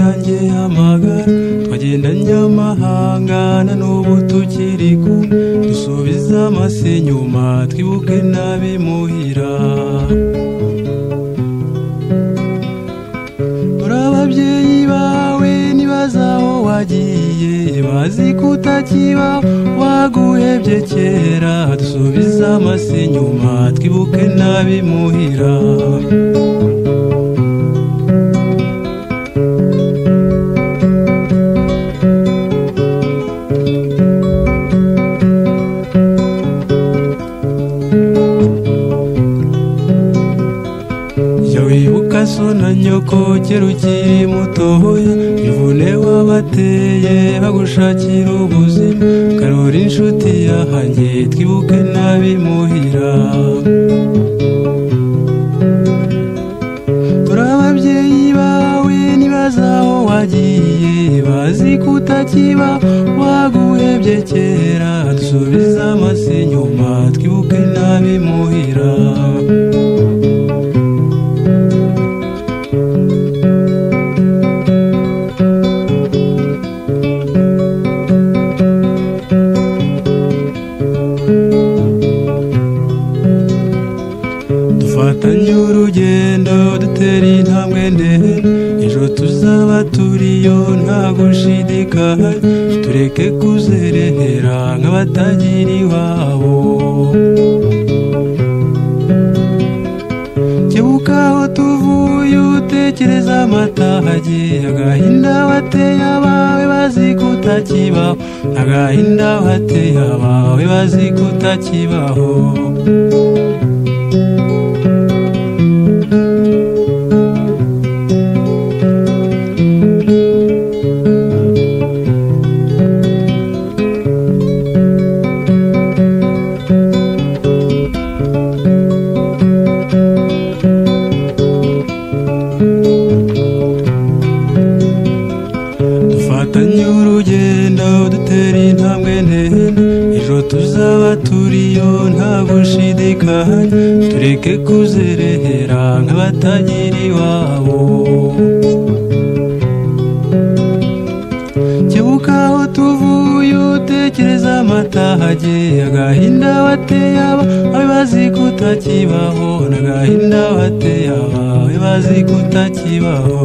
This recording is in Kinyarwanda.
yanjye y'amagara twagendanye amahanga na n'ubu tukiri kumwe dusubiza amaso inyuma twibuke n'abimuhira dore ababyeyi bawe nibaza aho wagiye bazi kutakibaho waguhebye kera dusubiza amaso inyuma twibuke n'abimuhira wibuka so na nyoko kera ukiri mutoya ivune wabateye bagushakira ubuzima karori inshuti yahanjye twibuke n'abimuhira dore ababyeyi bawe nibaza aho wagiye bazi kutakibaho waguhebye kera dusubiza amaso inyuma twibuke n'abimuhira dufatanye urugendo dutera intambwe ndende ejo tuzaba turiyo nta gushidikanya tureke kuzerera nk'abatagira iwabo kebuka aho tuvuye utekereza amatage agahinda wateye abawe bazi kutakibaho agahinda wateye abawe bazi kutakibaho dufatanye urugendo dutera intambwe ndende ejo tuzaba turiyo nta gushidikanya tureke kuzerera nk'abatagira iwabo kebuka aho tuvuye utekereza amatage agahinda wateye abawe bazi kutakibaho n'agahinda wateye abawe bazi kutakibaho